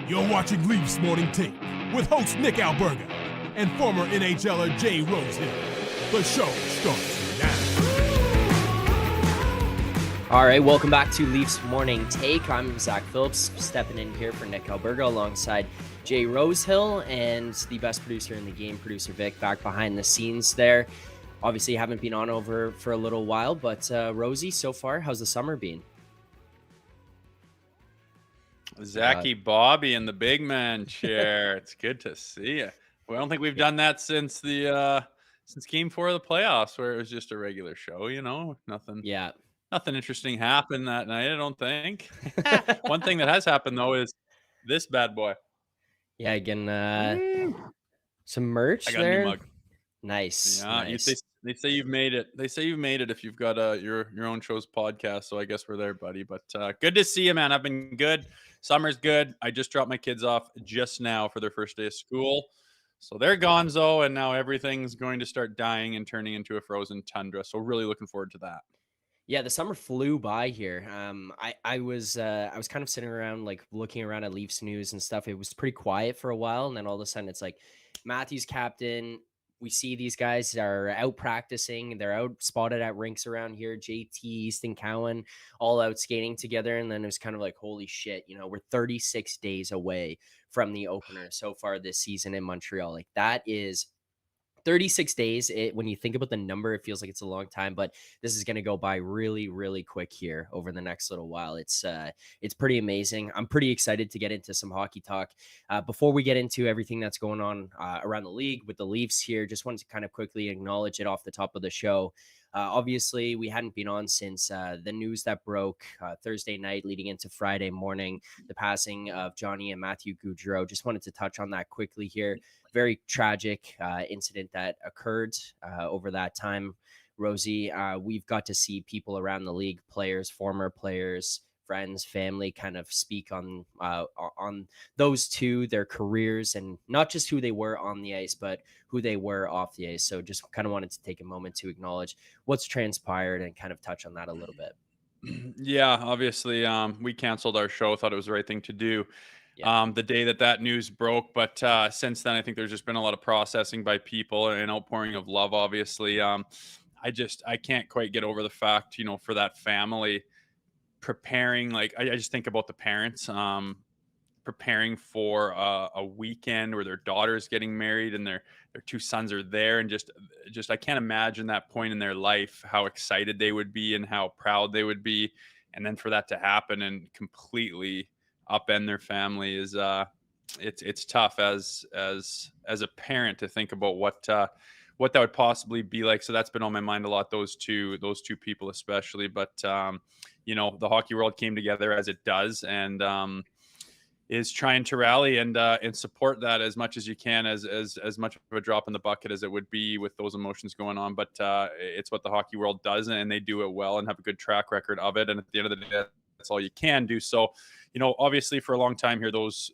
You're watching Leafs Morning Take with host Nick Alberga and former NHLer Jay Rosehill. The show starts now. All right, welcome back to Leafs Morning Take. I'm Zack Phillips, stepping in here for Nick Alberga alongside Jay Rosehill and the best producer in the game, producer Vic, back behind the scenes there. Obviously, haven't been on over for a little while, but Rosie, so far, how's the summer been? Zachy Bobby in the big man chair. It's good to see you. Well, I don't think we've done that since since Game 4 of the playoffs, where it was just a regular show. You know, nothing interesting happened that night. I don't think. One thing that has happened though is this bad boy. Yeah, again, some merch. I got there. a new mug. Nice. Yeah, nice. They say you've made it. They say you've made it if you've got your own show's podcast. So I guess we're there, buddy. But good to see you, man. I've been good. Summer's good. I just dropped my kids off just now for their first day of school. So they're gonzo, and now everything's going to start dying and turning into a frozen tundra. So really looking forward to that. Yeah, the summer flew by here. I was kind of sitting around, like looking around at Leafs news and stuff. It was pretty quiet for a while, and then all of a sudden it's like Matthews captain. We see these guys are out practicing. They're out spotted at rinks around here. JT, Easton Cowan, all out skating together. And then it was kind of like, holy shit, you know, we're 36 days away from the opener so far this season in Montreal. Like, that is 36 days. When you think about the number, it feels like it's a long time, but this is going to go by really, really quick here over the next little while. It's pretty amazing. I'm pretty excited to get into some hockey talk. Before we get into everything that's going on around the league with the Leafs here, just wanted to kind of quickly acknowledge it off the top of the show. Obviously, we hadn't been on since the news that broke Thursday night leading into Friday morning, the passing of Johnny and Matthew Gaudreaus. Just wanted to touch on that quickly here. Very tragic incident that occurred over that time. Rosie, we've got to see people around the league, players, former players, friends, family, kind of speak on those two, their careers, and not just who they were on the ice, but who they were off the ice. So just kind of wanted to take a moment to acknowledge what's transpired and kind of touch on that a little bit. Yeah, obviously, we canceled our show. Thought it was the right thing to do. Yeah. The day that news broke, but since then, I think there's just been a lot of processing by people and outpouring of love. Obviously, I can't quite get over the fact, you know, for that family preparing. Like, I just think about the parents preparing for a weekend where their daughter's getting married and their two sons are there, and just I can't imagine that point in their life, how excited they would be and how proud they would be, and then for that to happen and completely upend their family is it's tough as a parent to think about what that would possibly be like. So that's been on my mind a lot, those two people especially. But you know, the hockey world came together as it does, and is trying to rally and support that as much as you can, as much of a drop in the bucket as it would be with those emotions going on. But it's what the hockey world does, and they do it well and have a good track record of it. And at the end of the day, that's all you can do. So, you know, obviously for a long time here, those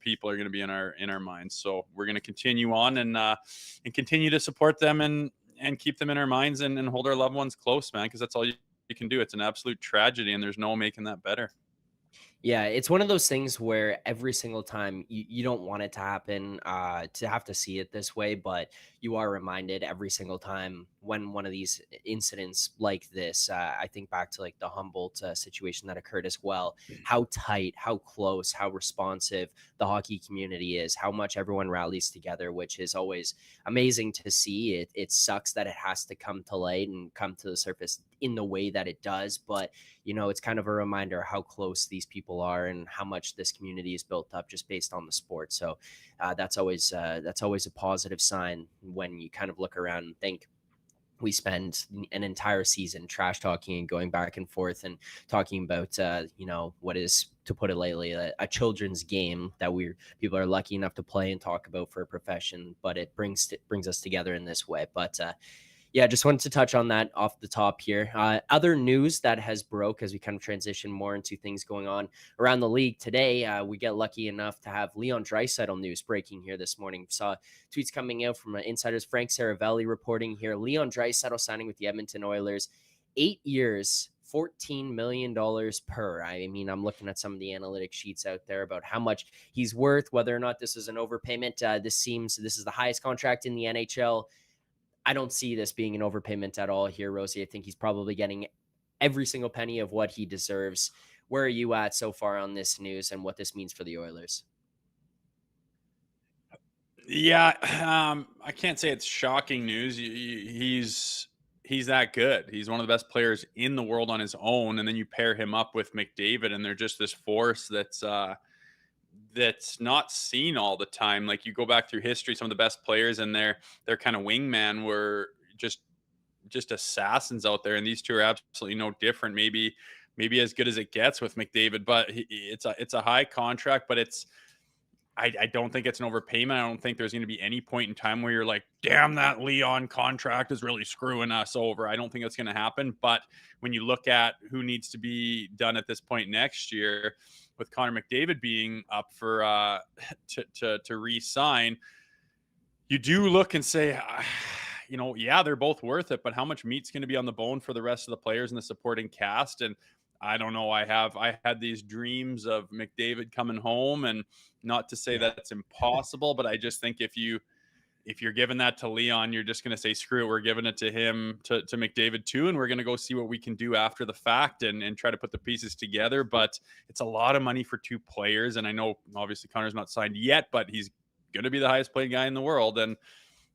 people are going to be in our minds. So we're going to continue on and continue to support them and keep them in our minds and hold our loved ones close, man, because that's all you can do. It's an absolute tragedy, and there's no making that better. Yeah, it's one of those things where every single time you don't want it to happen, to have to see it this way, but you are reminded every single time when one of these incidents like this, I think back to like the Humboldt situation that occurred as well, how tight, how close, how responsive the hockey community is, how much everyone rallies together, which is always amazing to see. It sucks that it has to come to light and come to the surface in the way that it does, but you know, it's kind of a reminder how close these people are and how much this community is built up just based on the sport. So that's always a positive sign when you kind of look around and think we spend an entire season trash talking and going back and forth and talking about, you know, what is, to put it lightly, a children's game that people are lucky enough to play and talk about for a profession, but it brings us together in this way. But yeah, just wanted to touch on that off the top here. Other news that has broke as we kind of transition more into things going on around the league today. We get lucky enough to have Leon Draisaitl news breaking here this morning. Saw tweets coming out from insiders. Frank Saravelli reporting here. Leon Draisaitl signing with the Edmonton Oilers. 8 years, $14 million per. I mean, I'm looking at some of the analytic sheets out there about how much he's worth, whether or not this is an overpayment. This is the highest contract in the NHL. I don't see this being an overpayment at all here, Rosie. I think he's probably getting every single penny of what he deserves. Where are you at so far on this news and what this means for the Oilers? Yeah, I can't say it's shocking news. He's that good. He's one of the best players in the world on his own, and then you pair him up with McDavid, and they're just this force that's not seen all the time. Like, you go back through history, some of the best players and their kind of wingman were just assassins out there, and these two are absolutely no different. Maybe as good as it gets with McDavid, but it's a high contract, but I don't think it's an overpayment. I don't think there's going to be any point in time where you're like, damn, that Leon contract is really screwing us over. I don't think that's going to happen. But when you look at who needs to be done at this point next year, with Connor McDavid being up for to re-sign, you do look and say, yeah, they're both worth it, but how much meat's going to be on the bone for the rest of the players in the supporting cast? And I don't know. I had these dreams of McDavid coming home, and not to say that it's impossible, but I just think if you're giving that to Leon, you're just going to say, screw it. We're giving it to him, to McDavid too. And we're going to go see what we can do after the fact and try to put the pieces together. But it's a lot of money for two players. And I know obviously Connor's not signed yet, but he's going to be the highest paid guy in the world. And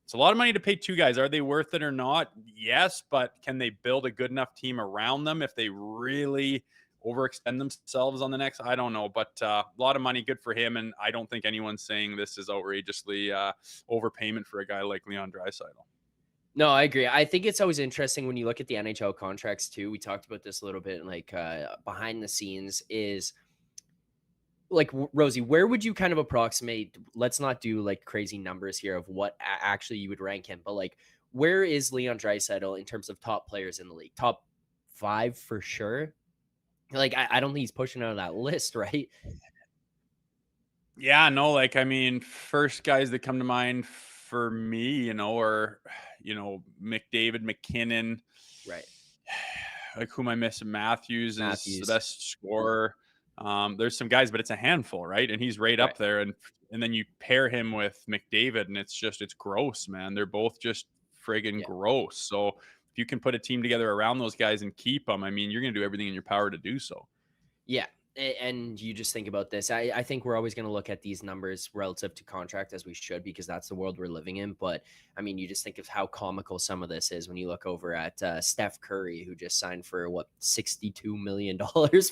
it's a lot of money to pay two guys. Are they worth it or not? Yes, but can they build a good enough team around them if they really overextend themselves on the next? I don't know, but a lot of money, good for him. And I don't think anyone's saying this is outrageously overpayment for a guy like Leon Draisaitl. No, I agree. I think it's always interesting when you look at the NHL contracts too. We talked about this a little bit, like behind the scenes is, like, Rosie, where would you kind of approximate? Let's not do like crazy numbers here of what actually you would rank him, but like, where is Leon Draisaitl in terms of top players in the league? Top 5 for sure. Like, I don't think he's pushing out of that list, right? Yeah, no, like, I mean, first guys that come to mind for me, are, McDavid, McKinnon, Right. Like, who am I missing? Matthews is the Matthews. best scorer. There's some guys, but it's a handful, right? And he's right up there. And then you pair him with McDavid, and it's gross, man. They're both just friggin' gross. So if you can put a team together around those guys and keep them, I mean, you're going to do everything in your power to do so. Yeah. And you just think about this. I think we're always going to look at these numbers relative to contract, as we should, because that's the world we're living in. But I mean, you just think of how comical some of this is when you look over at Steph Curry, who just signed for $62 million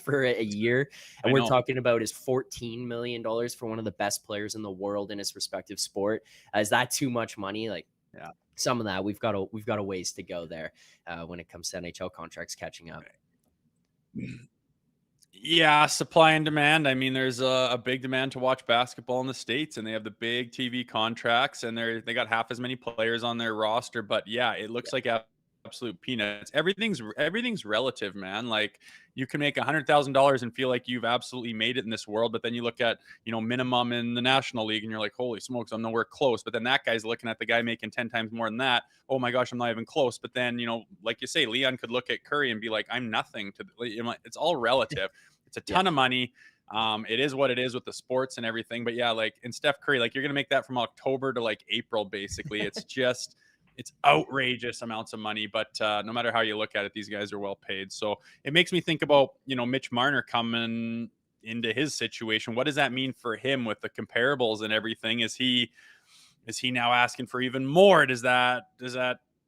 for a year. And we're talking about is $14 million for one of the best players in the world in his respective sport. Is that too much money? Like, yeah, some of that we've got a ways to go there when it comes to NHL contracts catching up. Yeah, supply and demand. I mean, there's a big demand to watch basketball in the States, and they have the big TV contracts, and they got half as many players on their roster. But yeah, it looks like absolute peanuts. Everything's relative, man. Like, you can make $100,000 and feel like you've absolutely made it in this world, but then you look at minimum in the National League, and you're like, holy smokes, I'm nowhere close. But then that guy's looking at the guy making 10 times more than that. Oh my gosh, I'm not even close. But then like you say, Leon could look at Curry and be like, I'm nothing to. It's all relative. It's a ton of money. It is what it is with the sports and everything. But yeah, like in Steph Curry, like, you're gonna make that from October to like April, basically. It's just it's outrageous amounts of money. But no matter how you look at it, these guys are well paid. So it makes me think about Mitch Marner coming into his situation. What does that mean for him with the comparables and everything? Is he now asking for even more? Does that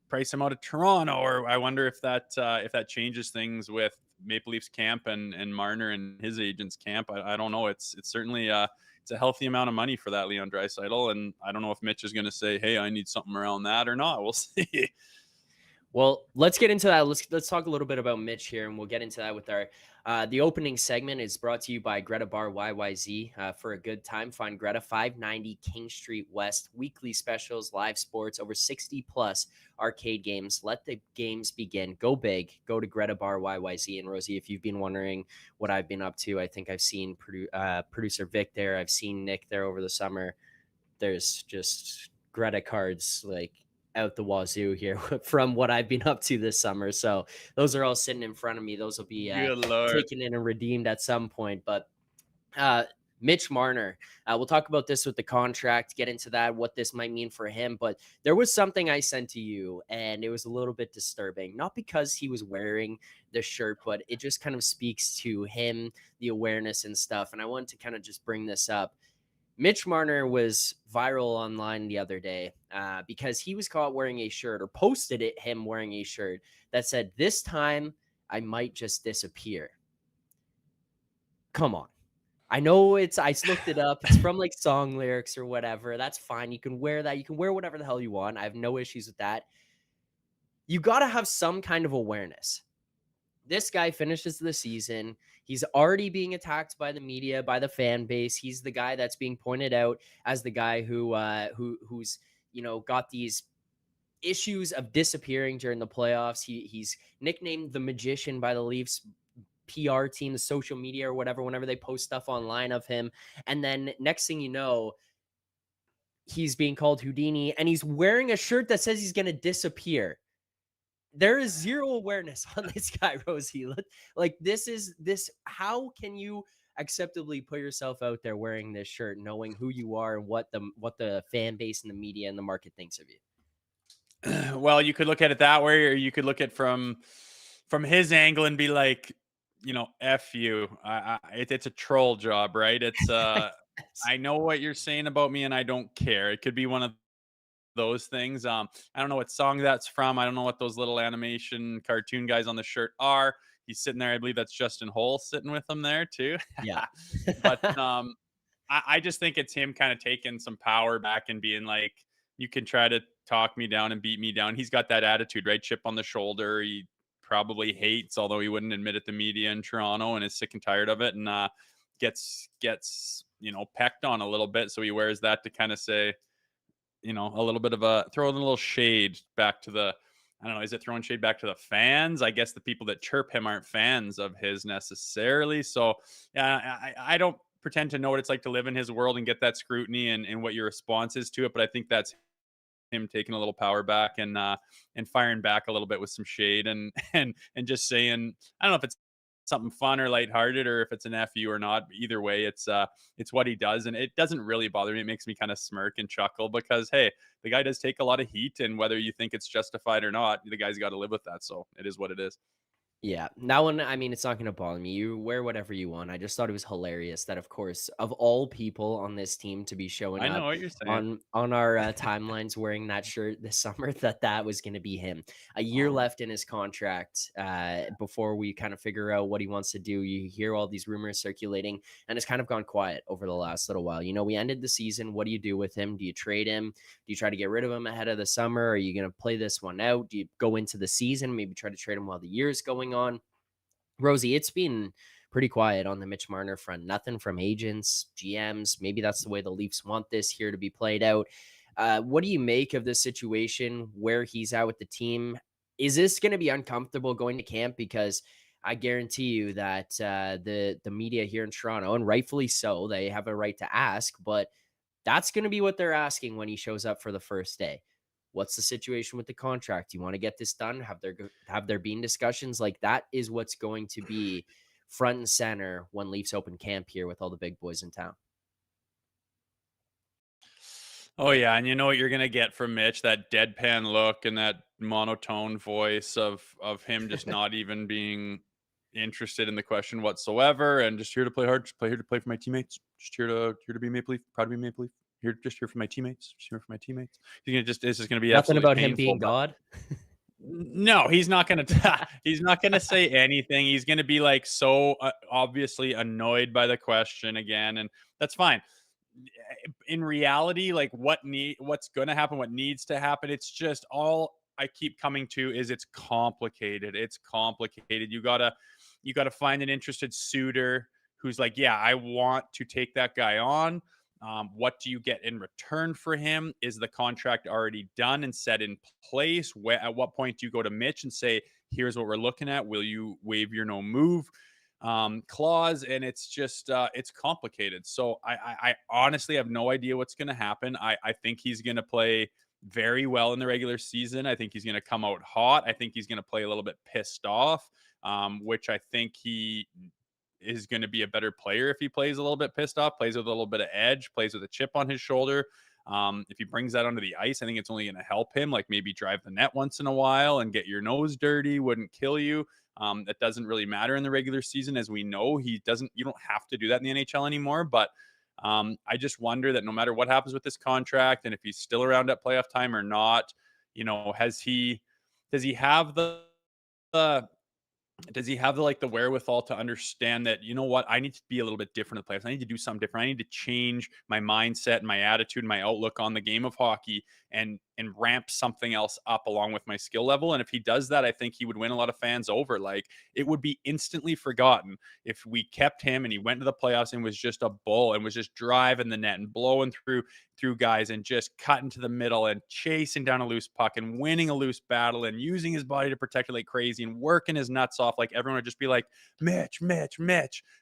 price him out of Toronto? Or I wonder if that changes things with Maple Leafs camp and Marner and his agent's camp. I don't know. It's certainly it's a healthy amount of money for that Leon Draisaitl, and I don't know if Mitch is going to say, hey, I need something around that or not. We'll see. Well, let's get into that. Let's talk a little bit about Mitch here, and we'll get into that with our the opening segment is brought to you by Greta Bar YYZ. For a good time, find Greta 590 King Street West. Weekly specials, live sports, over 60 plus arcade games. Let the games begin. Go big. Go to Greta Bar YYZ. And Rosie, if you've been wondering what I've been up to, I think I've seen producer Vic there. I've seen Nick there over the summer. There's just Greta cards like out the wazoo here from what I've been up to this summer. So those are all sitting in front of me. Those will be Good Lord. taken in and redeemed at some point. But Mitch Marner, we'll talk about this with the contract, get into that, what this might mean for him. But there was something I sent to you, and it was a little bit disturbing. Not because he was wearing the shirt, but it just kind of speaks to him, the awareness and stuff. And I wanted to kind of just bring this up. Mitch Marner was viral online the other day because he was caught wearing a shirt, or posted it him wearing a shirt that said, "This time I might just disappear." Come on. I know I looked it up. It's from like song lyrics or whatever. That's fine. You can wear that. You can wear whatever the hell you want. I have no issues with that. You got to have some kind of awareness. This guy finishes the season. He's already being attacked by the media, by the fan base. He's the guy that's being pointed out as the guy who's got these issues of disappearing during the playoffs. He's nicknamed the Magician by the Leafs PR team, the social media or whatever, whenever they post stuff online of him. And then next thing you know, he's being called Houdini, and he's wearing a shirt that says he's going to disappear. There is zero awareness on this guy, Rosie. Like how can you acceptably put yourself out there wearing this shirt, knowing who you are and what the fan base and the media and the market thinks of you? Well, you could look at it that way, or you could look at from his angle and be like, F you. It's a troll job, right? It's I know what you're saying about me and I don't care. It could be one of those things. I don't know what song that's from. I don't know what those little animation cartoon guys on the shirt are. He's sitting there. I believe that's Justin Hole sitting with him there too. Yeah. But I just think it's him kind of taking some power back and being like, you can try to talk me down and beat me down. He's got that attitude, right? Chip on the shoulder. He probably hates, although he wouldn't admit it, the media in Toronto, and is sick and tired of it, and gets pecked on a little bit. So he wears that to kind of say, a little bit of throw a little shade back to the, I don't know, is it throwing shade back to the fans? I guess the people that chirp him aren't fans of his necessarily. So yeah, I don't pretend to know what it's like to live in his world and get that scrutiny and what your response is to it. But I think that's him taking a little power back and firing back a little bit with some shade and just saying, I don't know if it's something fun or lighthearted or if it's an FU or not. Either way, it's what he does, and it doesn't really bother me. It makes me kind of smirk and chuckle because, hey, the guy does take a lot of heat, and whether you think it's justified or not, the guy's got to live with that. So it is what it is. Yeah, that one, I mean, it's not going to bother me. You wear whatever you want. I just thought it was hilarious that, of course, of all people on this team to be showing I know up what you're saying. on our timelines wearing that shirt this summer, that was going to be him. A year left in his contract before we kind of figure out what he wants to do. You hear all these rumors circulating, and it's kind of gone quiet over the last little while. We ended the season. What do you do with him? Do you trade him? Do you try to get rid of him ahead of the summer? Are you going to play this one out? Do you go into the season, maybe try to trade him while the year's going on? Rosie, it's been pretty quiet on the Mitch Marner front. Nothing from agents, GMs. Maybe that's the way the Leafs want this here to be played out. What do you make of this situation where he's at with the team? Is this going to be uncomfortable going to camp? Because I guarantee you that the media here in Toronto, and rightfully so, they have a right to ask, but that's going to be what they're asking when he shows up for the first day. What's the situation with the contract? Do you want to get this done? Have there been discussions? Like, that is what's going to be front and center when Leafs open camp here with all the big boys in town. Oh yeah, and you know what you're gonna get from Mitch, that deadpan look and that monotone voice of him just not even being interested in the question whatsoever, and just here to play hard, here to play for my teammates, just here to be Maple Leaf, proud to be Maple Leaf. Here for my teammates. Just here for my teammates. It's just going to be nothing about painful, him being God. No, he's not going to. He's not going to say anything. He's going to be like so obviously annoyed by the question again, and that's fine. In reality, like what's going to happen, what needs to happen, it's just all I keep coming to is it's complicated. It's complicated. You gotta find an interested suitor who's like, yeah, I want to take that guy on. What do you get in return for him? Is the contract already done and set in place? At what point do you go to Mitch and say, here's what we're looking at? Will you waive your no move clause? And it's just, it's complicated. So I honestly have no idea what's going to happen. I think he's going to play very well in the regular season. I think he's going to come out hot. I think he's going to play a little bit pissed off, which I think he is going to be a better player if he plays a little bit pissed off, plays with a little bit of edge, plays with a chip on his shoulder. If he brings that onto the ice, I think it's only going to help him, like maybe drive the net once in a while and get your nose dirty, wouldn't kill you. That doesn't really matter in the regular season. As we know, you don't have to do that in the NHL anymore. But I just wonder that no matter what happens with this contract and if he's still around at playoff time or not, does he have the wherewithal to understand that, what, I need to be a little bit different in the playoffs. I need to do something different. I need to change my mindset and my attitude and my outlook on the game of hockey and ramp something else up along with my skill level. And if he does that, I think he would win a lot of fans over. Like, it would be instantly forgotten if we kept him and he went to the playoffs and was just a bull and was just driving the net and blowing through guys and just cutting to the middle and chasing down a loose puck and winning a loose battle and using his body to protect it like crazy and working his nuts off. Like, everyone would just be like, Mitch.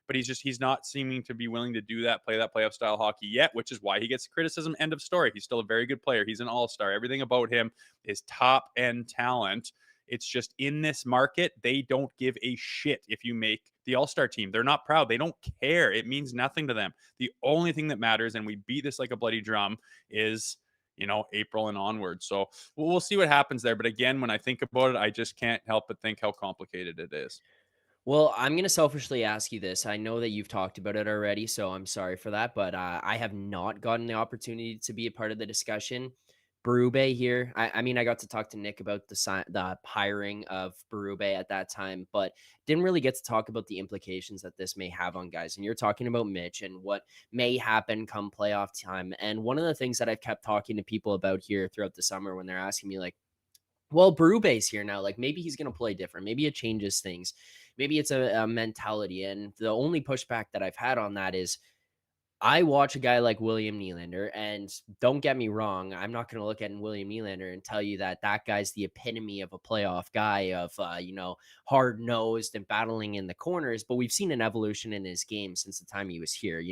But he's not seeming to be willing to do that, play that playoff style hockey yet, which is why he gets criticism. End of story. He's still a very good player. He's an all-star. Everything about him is top end talent. It's just, in this market, they don't give a shit if you make the all-star team. They're not proud. They don't care. It means nothing to them. The only thing that matters, and we beat this like a bloody drum, is, April and onward. So we'll see what happens there. But again, when I think about it, I just can't help but think how complicated it is. Well, I'm going to selfishly ask you this. I know that you've talked about it already, so I'm sorry for that, but I have not gotten the opportunity to be a part of the discussion. Berube here. I mean, I got to talk to Nick about the hiring of Berube at that time, but didn't really get to talk about the implications that this may have on guys. And you're talking about Mitch and what may happen come playoff time. And one of the things that I've kept talking to people about here throughout the summer when they're asking me, like, well, Berube's here now. Like, maybe he's going to play different. Maybe it changes things. Maybe it's a mentality. And the only pushback that I've had on that is, I watch a guy like William Nylander, and don't get me wrong, I'm not going to look at William Nylander and tell you that guy's the epitome of a playoff guy of, hard-nosed and battling in the corners, but we've seen an evolution in his game since the time he was here.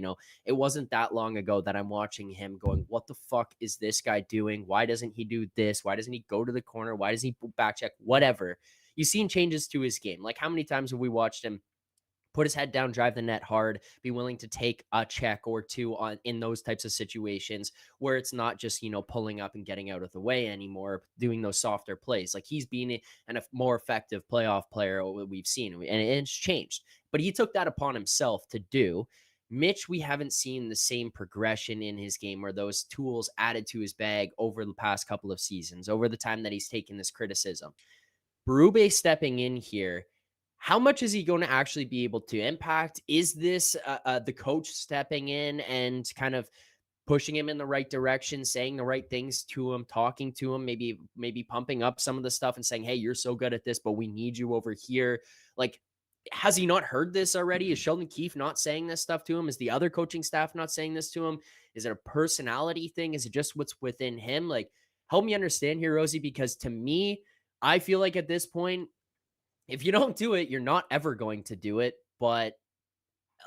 It wasn't that long ago that I'm watching him going, what the fuck is this guy doing? Why doesn't he do this? Why doesn't he go to the corner? Why doesn't he back check? Whatever. You've seen changes to his game. Like, how many times have we watched him put his head down, drive the net hard, be willing to take a check or two in those types of situations where it's not just, pulling up and getting out of the way anymore, doing those softer plays. Like, he's being a more effective playoff player we've seen, and it's changed. But he took that upon himself to do. Mitch, we haven't seen the same progression in his game or those tools added to his bag over the past couple of seasons, over the time that he's taken this criticism. Berube stepping in here, how much is he going to actually be able to impact? Is this the coach stepping in and kind of pushing him in the right direction, saying the right things to him, talking to him, maybe pumping up some of the stuff and saying, hey, you're so good at this, but we need you over here? Like, has he not heard this already? Is Sheldon Keefe not saying this stuff to him? Is the other coaching staff not saying this to him? Is it a personality thing? Is it just what's within him? Like, help me understand here, Rosie, because to me, I feel like at this point, if you don't do it, you're not ever going to do it. But,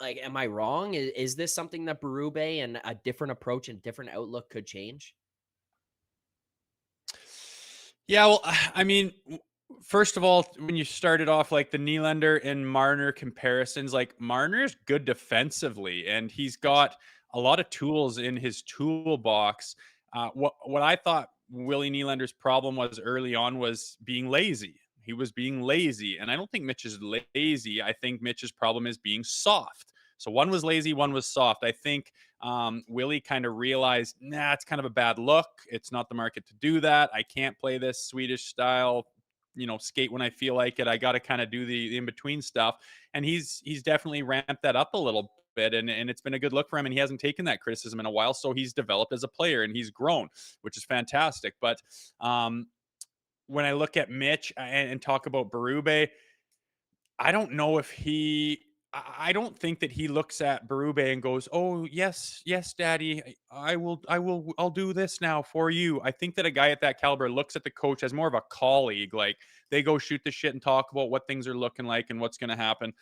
like, am I wrong? Is this something that Berube and a different approach and different outlook could change? Yeah, well, I mean, first of all, when you started off, like, the Nylander and Marner comparisons, like, Marner's good defensively, and he's got a lot of tools in his toolbox. What I thought Willie Nylander's problem was early on was being lazy. He was being lazy, and I don't think Mitch is lazy. I think Mitch's problem is being soft. So one was lazy, one was soft. I think Willie kind of realized, it's kind of a bad look. It's not the market to do that. I can't play this Swedish style, skate when I feel like it. I got to kind of do the in-between stuff. And he's definitely ramped that up a little bit, and it's been a good look for him, and he hasn't taken that criticism in a while. So he's developed as a player, and he's grown, which is fantastic. But when I look at Mitch and talk about Berube, I don't know if I don't think that he looks at Berube and goes, "Oh, yes, Daddy, I'll do this now for you." I think that a guy at that caliber looks at the coach as more of a colleague. Like, they go shoot the shit and talk about what things are looking like and what's going to happen.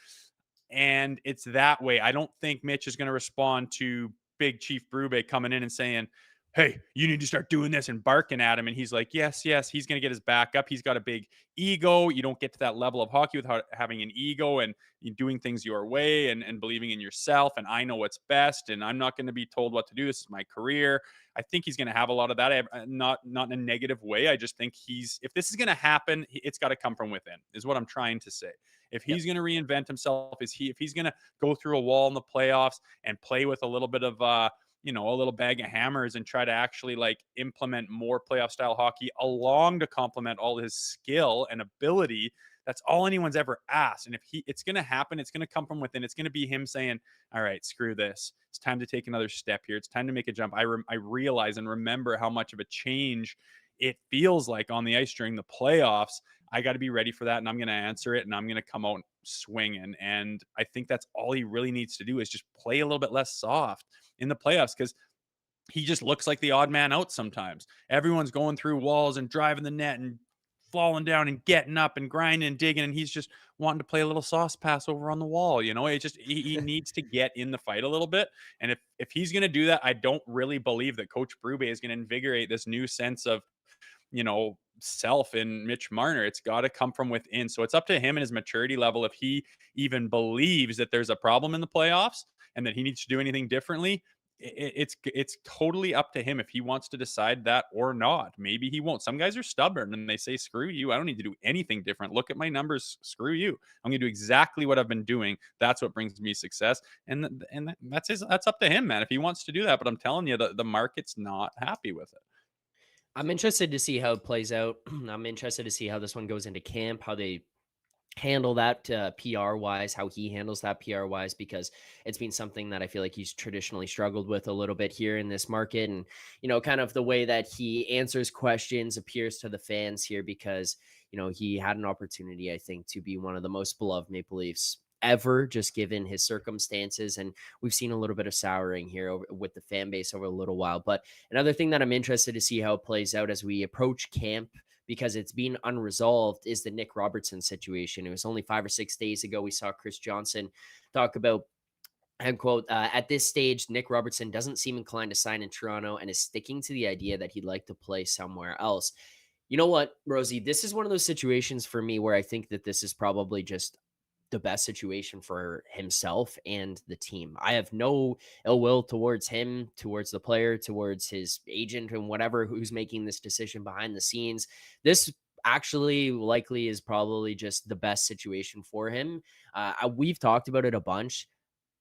And it's that way. I don't think Mitch is going to respond to Big Chief Berube coming in and saying, hey, you need to start doing this and barking at him. And he's like, yes, he's going to get his back up. He's got a big ego. You don't get to that level of hockey without having an ego and doing things your way and believing in yourself. And I know what's best. And I'm not going to be told what to do. This is my career. I think he's going to have a lot of that, not in a negative way. I just think if this is going to happen, it's got to come from within, is what I'm trying to say. If he's going to reinvent himself, if he's going to go through a wall in the playoffs and play with a little bit of, a little bag of hammers and try to actually like implement more playoff style hockey along to complement all his skill and ability. That's all anyone's ever asked. And if it's going to happen, it's going to come from within. It's going to be him saying, all right, screw this. It's time to take another step here. It's time to make a jump. I realize and remember how much of a change it feels like on the ice during the playoffs. I got to be ready for that. And I'm going to answer it and I'm going to come out swinging. And I think that's all he really needs to do is just play a little bit less soft in the playoffs, because he just looks like the odd man out sometimes. Everyone's going through walls and driving the net and falling down and getting up and grinding and digging, and he's just wanting to play a little sauce pass over on the wall. It just he needs to get in the fight a little bit. And if he's going to do that, I don't really believe that Coach Berube is going to invigorate this new sense of self in Mitch Marner. It's got to come from within. So it's up to him and his maturity level if he even believes that there's a problem in the playoffs and that he needs to do anything differently. It's totally up to him if he wants to decide that or not. Maybe he won't. Some guys are stubborn and they say, screw you. I don't need to do anything different. Look at my numbers. Screw you. I'm going to do exactly what I've been doing. That's what brings me success. And that's up to him, man, if he wants to do that. But I'm telling you, the market's not happy with it. I'm interested to see how it plays out. I'm interested to see how this one goes into camp, how they handle that PR wise, how he handles that PR wise, because it's been something that I feel like he's traditionally struggled with a little bit here in this market. And, kind of the way that he answers questions appears to the fans here because, he had an opportunity, I think, to be one of the most beloved Maple Leafs ever, just given his circumstances. And we've seen a little bit of souring here with the fan base over a little while. But another thing that I'm interested to see how it plays out as we approach camp, because it's been unresolved, is the Nick Robertson situation. It was only 5 or 6 days ago we saw Chris Johnson talk about, and quote, at this stage, Nick Robertson doesn't seem inclined to sign in Toronto and is sticking to the idea that he'd like to play somewhere else. You know what, Rosie, this is one of those situations for me where I think that this is probably just the best situation for himself and the team. I have no ill will towards him, towards the player, towards his agent and whatever who's making this decision behind the scenes. This actually likely is probably just the best situation for him. We've talked about it a bunch.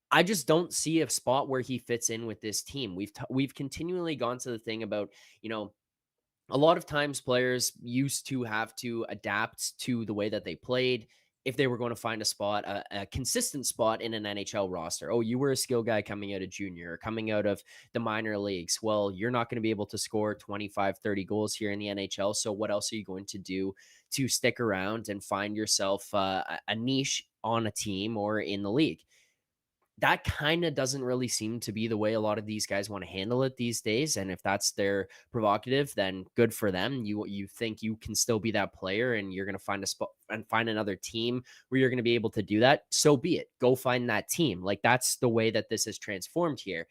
I just don't see a spot where he fits in with this team. We've continually gone to the thing about, a lot of times players used to have to adapt to the way that they played if they were going to find a spot, a consistent spot in an NHL roster. Oh, you were a skill guy coming out of junior or coming out of the minor leagues. Well, you're not going to be able to score 25, 30 goals here in the NHL. So what else are you going to do to stick around and find yourself a niche on a team or in the league? That kind of doesn't really seem to be the way a lot of these guys want to handle it these days. And if that's their provocative, then good for them. You think you can still be that player and you're going to find a spot and find another team where you're going to be able to do that. So be it. Go find that team. Like, that's the way that this has transformed here.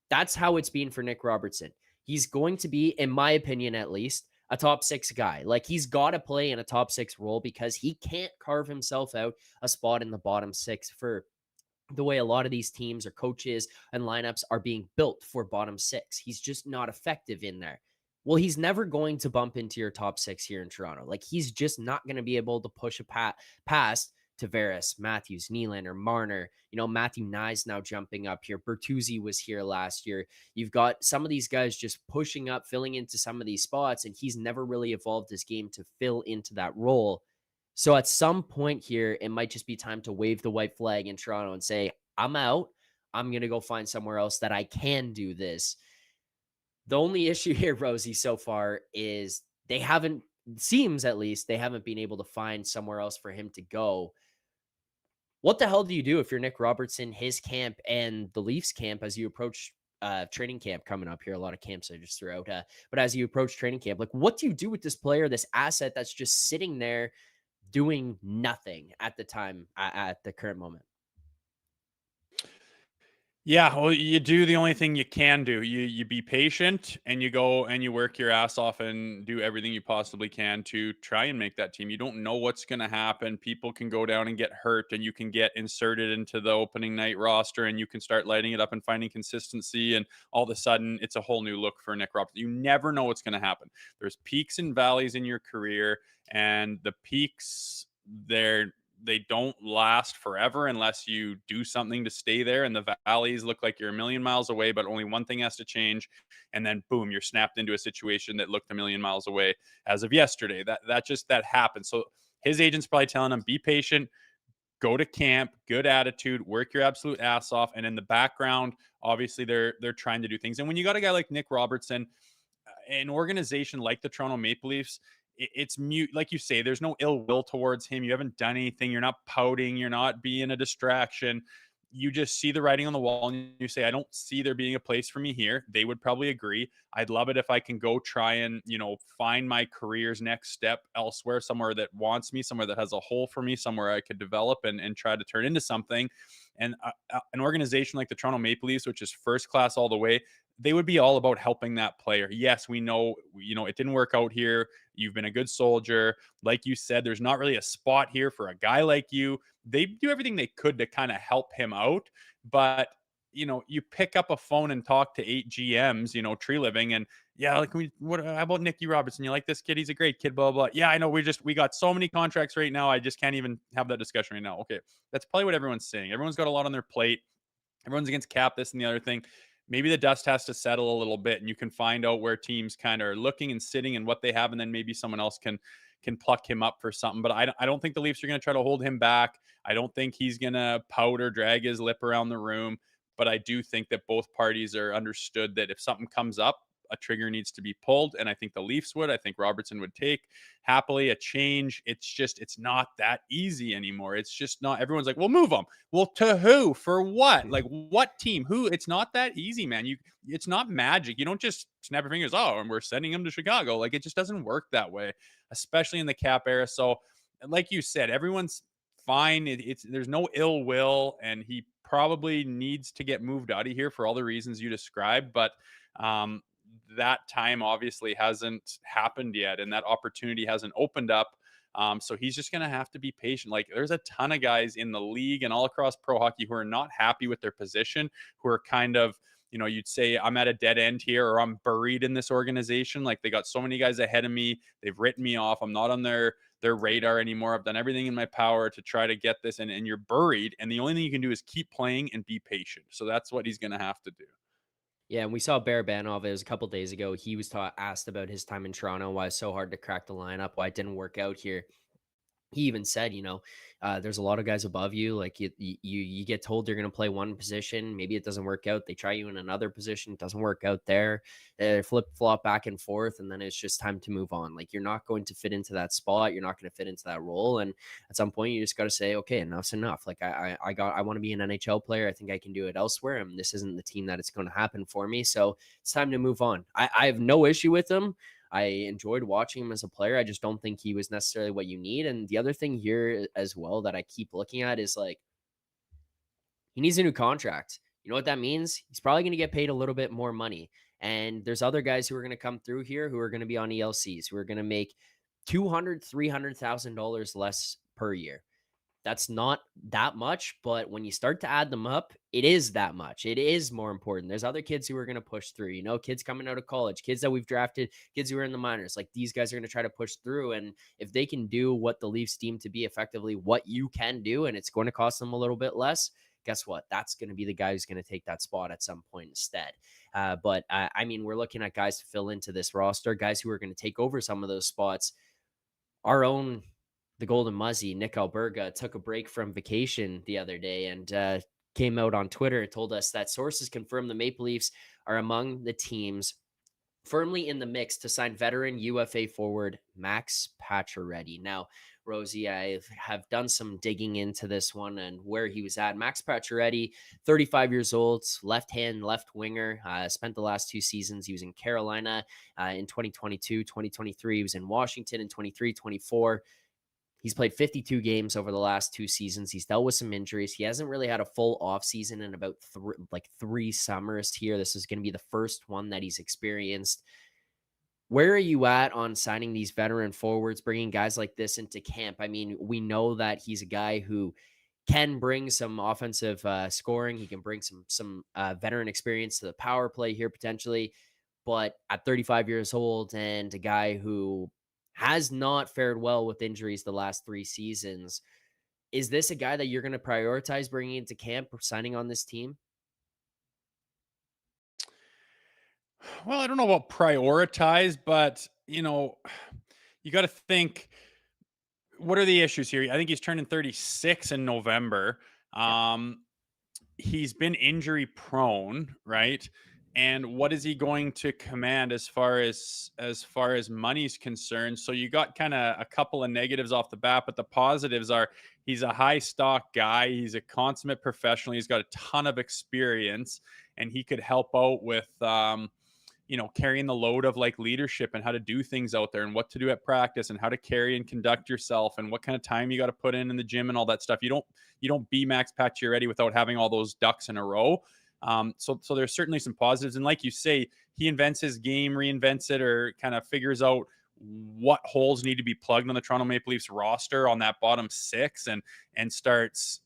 That's how it's been for Nick Robertson. He's going to be, in my opinion, at least, a top 6 guy. Like, he's got to play in a top 6 role because he can't carve himself out a spot in the bottom 6 for the way a lot of these teams or coaches and lineups are being built for bottom 6. He's just not effective in there. Well, he's never going to bump into your top 6 here in Toronto. Like, he's just not going to be able to push past Tavares, Matthews, Nylander, Marner. Matthew Nye's now jumping up here. Bertuzzi was here last year. You've got some of these guys just pushing up, filling into some of these spots, and he's never really evolved his game to fill into that role. So at some point here, it might just be time to wave the white flag in Toronto and say, I'm out. I'm going to go find somewhere else that I can do this. The only issue here, Rosie, so far is seems at least, they haven't been able to find somewhere else for him to go. What the hell do you do if you're Nick Robertson, his camp, and the Leafs camp as you approach training camp coming up here? A lot of camps I just threw out. But as you approach training camp, like, what do you do with this player, this asset that's just sitting there doing nothing at the time, at the current moment? Yeah, well, you do the only thing you can do. You be patient and you go and you work your ass off and do everything you possibly can to try and make that team. You don't know what's going to happen. People can go down and get hurt, and you can get inserted into the opening night roster, and you can start lighting it up and finding consistency, and all of a sudden it's a whole new look for Nick Robertson. You never know what's going to happen. There's peaks and valleys in your career, and the peaks, they don't last forever unless you do something to stay there. And the valleys look like you're a million miles away, but only one thing has to change. And then boom, you're snapped into a situation that looked a million miles away as of yesterday. That happens. So his agent's probably telling him, be patient, go to camp, good attitude, work your absolute ass off. And in the background, obviously they're trying to do things. And when you got a guy like Nick Robertson, an organization like the Toronto Maple Leafs, it's mute. Like you say, there's no ill will towards him. You haven't done anything. You're not pouting. You're not being a distraction. You just see the writing on the wall and you say, I don't see there being a place for me here. They would probably agree. I'd love it if I can go try and, find my career's next step elsewhere, somewhere that wants me, somewhere that has a hole for me, somewhere I could develop and try to turn into something. And an organization like the Toronto Maple Leafs, which is first class all the way, they would be all about helping that player. Yes, we know, it didn't work out here. You've been a good soldier. Like you said, there's not really a spot here for a guy like you. They do everything they could to kind of help him out. But, you pick up a phone and talk to 8 GMs, Treliving, and yeah, like, how about Nicky Robertson? You like this kid? He's a great kid, blah, blah, blah. Yeah, I know. We got so many contracts right now. I just can't even have that discussion right now. Okay. That's probably what everyone's saying. Everyone's got a lot on their plate. Everyone's against cap, this and the other thing. Maybe the dust has to settle a little bit and you can find out where teams kind of are looking and sitting and what they have, and then maybe someone else can pluck him up for something. But I don't think the Leafs are going to try to hold him back. I don't think he's going to pout or drag his lip around the room. But I do think that both parties are understood that if something comes up, a trigger needs to be pulled. And I think the Leafs would. I think Robertson would take happily a change. It's not that easy anymore. It's just not. Everyone's like, well, move them. Well, to who? For what? Like, what team? Who? It's not that easy, man. It's not magic. You don't just snap your fingers, oh, and we're sending him to Chicago. Like, it just doesn't work that way, especially in the cap era. So, like you said, everyone's fine. There's no ill will, and he probably needs to get moved out of here for all the reasons you described. But that time obviously hasn't happened yet, and that opportunity hasn't opened up. So he's just going to have to be patient. Like, there's a ton of guys in the league and all across pro hockey who are not happy with their position, who are kind of, you'd say, I'm at a dead end here, or I'm buried in this organization. Like, they got so many guys ahead of me. They've written me off. I'm not on their radar anymore. I've done everything in my power to try to get this, and you're buried. And the only thing you can do is keep playing and be patient. So that's what he's going to have to do. Yeah, and we saw Barabanov. It was a couple days ago. He was asked about his time in Toronto, why it's so hard to crack the lineup, why it didn't work out here. He even said, there's a lot of guys above you. Like, you get told you're going to play one position. Maybe it doesn't work out. They try you in another position. It doesn't work out there. They flip flop back and forth. And then it's just time to move on. Like, you're not going to fit into that spot. You're not going to fit into that role. And at some point you just got to say, okay, enough's enough. Like, I want to be an NHL player. I think I can do it elsewhere. And this isn't the team that it's going to happen for me. So it's time to move on. I have no issue with them. I enjoyed watching him as a player. I just don't think he was necessarily what you need. And the other thing here as well that I keep looking at is, like, he needs a new contract. You know what that means? He's probably going to get paid a little bit more money. And there's other guys who are going to come through here who are going to be on ELCs, who are going to make $200,000, $300,000 less per year. That's not that much, but when you start to add them up, it is that much. It is more important. There's other kids who are going to push through, kids coming out of college, kids that we've drafted, kids who are in the minors. Like, these guys are going to try to push through. And if they can do what the Leafs deem to be effectively what you can do, and it's going to cost them a little bit less, guess what? That's going to be the guy who's going to take that spot at some point instead. But we're looking at guys to fill into this roster, guys who are going to take over some of those spots. The Golden Muzzy, Nick Alberga, took a break from vacation the other day and came out on Twitter and told us that sources confirm the Maple Leafs are among the teams firmly in the mix to sign veteran UFA forward Max Pacioretty. Now, Rosie, I have done some digging into this one and where he was at. Max Pacioretty, 35 years old, left-hand, left winger, spent the last 2 seasons. He was in Carolina in 2022, 2023. He was in Washington in 23, 24. He's played 52 games over the last 2 seasons. He's dealt with some injuries. He hasn't really had a full off season in about 3 summers here. This is going to be the first one that he's experienced. Where are you at on signing these veteran forwards, bringing guys like this into camp? I mean, we know that he's a guy who can bring some offensive scoring. He can bring some veteran experience to the power play here potentially. But at 35 years old and a guy who has not fared well with injuries the last 3 seasons, is this a guy that you're going to prioritize bringing into camp or signing on this team? Well, I don't know about prioritize, but you got to think, what are the issues here? I think he's turning 36 in November. He's been injury prone, right? And what is he going to command as far as money's concerned? So you got kind of a couple of negatives off the bat, but the positives are he's a high stock guy. He's a consummate professional. He's got a ton of experience, and he could help out with carrying the load of like leadership and how to do things out there and what to do at practice and how to carry and conduct yourself and what kind of time you got to put in the gym and all that stuff. You don't be Max Pacioretty without having all those ducks in a row. So there's certainly some positives. And like you say, he invents his game, reinvents it, or kind of figures out what holes need to be plugged on the Toronto Maple Leafs roster on that bottom 6 and starts,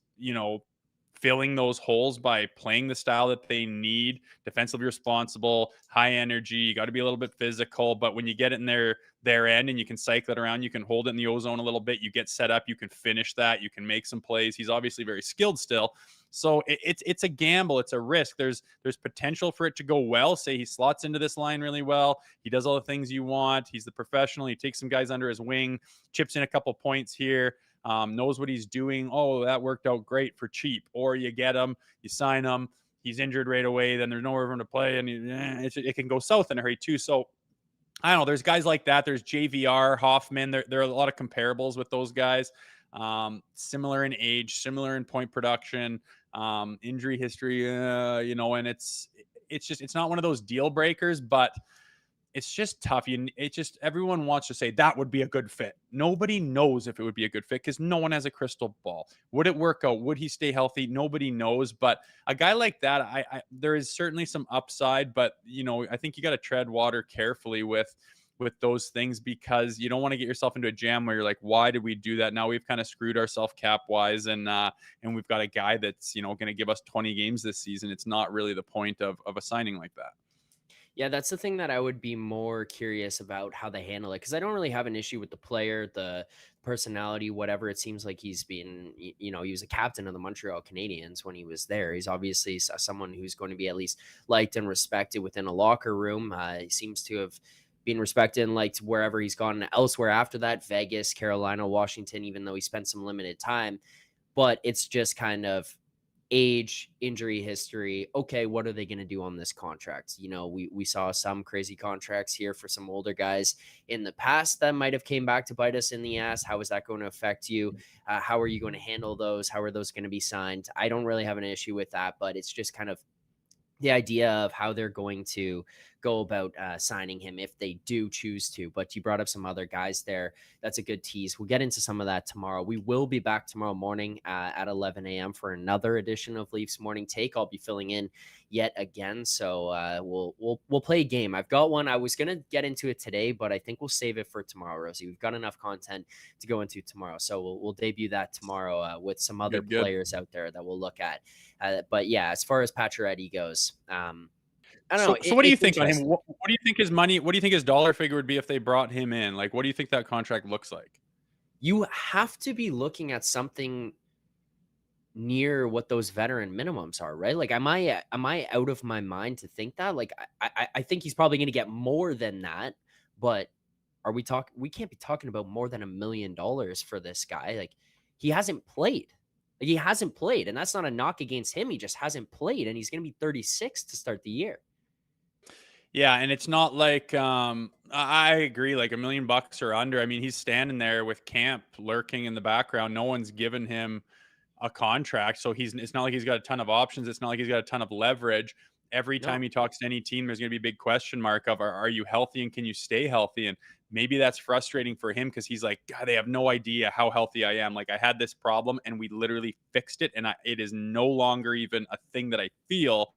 filling those holes by playing the style that they need, defensively responsible, high energy. You got to be a little bit physical, but when you get it in their end and you can cycle it around, you can hold it in the ozone a little bit, you get set up, you can finish that, you can make some plays. He's obviously very skilled still. So it's a gamble. It's a risk. There's potential for it to go well. Say he slots into this line really well. He does all the things you want. He's the professional. He takes some guys under his wing, chips in a couple points here. Knows what he's doing. Oh, that worked out great for cheap. Or you get him, you sign him, he's injured right away, then there's nowhere for him to play, and it can go south in a hurry too. So I don't know. There's guys like that. There's JVR, Hoffman. There are a lot of comparables with those guys. Similar in age, similar in point production, injury history, and it's not one of those deal breakers, but it's just tough. Everyone wants to say that would be a good fit. Nobody knows if it would be a good fit because no one has a crystal ball. Would it work out? Would he stay healthy? Nobody knows. But a guy like that, there is certainly some upside, but I think you got to tread water carefully with those things because you don't want to get yourself into a jam where you're like, why did we do that? Now we've kind of screwed ourselves cap wise, and we've got a guy that's going to give us 20 games this season. It's not really the point of a signing like that. Yeah, that's the thing that I would be more curious about how they handle it because I don't really have an issue with the player, the personality, whatever. It seems like he's been, he was a captain of the Montreal Canadiens when he was there. He's obviously someone who's going to be at least liked and respected within a locker room. He seems to have been respected and liked wherever he's gone elsewhere after that, Vegas, Carolina, Washington, even though he spent some limited time. But it's just kind of age, injury history. Okay, what are they going to do on this contract? We saw some crazy contracts here for some older guys in the past that might have came back to bite us in the ass. How is that going to affect you? How are you going to handle those? How are those going to be signed? I don't really have an issue with that, but it's just kind of the idea of how they're going to go about signing him if they do choose to. But you brought up some other guys there. That's a good tease. We'll get into some of that tomorrow. We will be back tomorrow morning at 11 a.m. for another edition of Leafs Morning Take. I'll be filling in yet again. So we'll play a game. I've got one. I was going to get into it today, but I think we'll save it for tomorrow, Rosie. We've got enough content to go into tomorrow. So we'll debut that tomorrow with some other players out there that we'll look at. But yeah, as far as Pacioretty goes, I don't know. So what do you think on him? What do you think his money? What do you think his dollar figure would be if they brought him in? Like, what do you think that contract looks like? You have to be looking at something near what those veteran minimums are, right? Like, am I out of my mind to think that? Like, I think he's probably going to get more than that, but we can't be talking about more than $1 million for this guy. Like, he hasn't played. Like, he hasn't played, and that's not a knock against him. He just hasn't played, and he's going to be 36 to start the year. Yeah, and it's not like I agree, like $1 million or under. I mean, he's standing there with camp lurking in the background. No one's given him a contract, so it's not like he's got a ton of options. It's not like he's got a ton of leverage. every time No. he talks to any team, there's going to be a big question mark of, are you healthy and can you stay healthy? And maybe that's frustrating for him because he's like, God, they have no idea how healthy I am. Like, I had this problem and we literally fixed it. And it is no longer even a thing that I feel.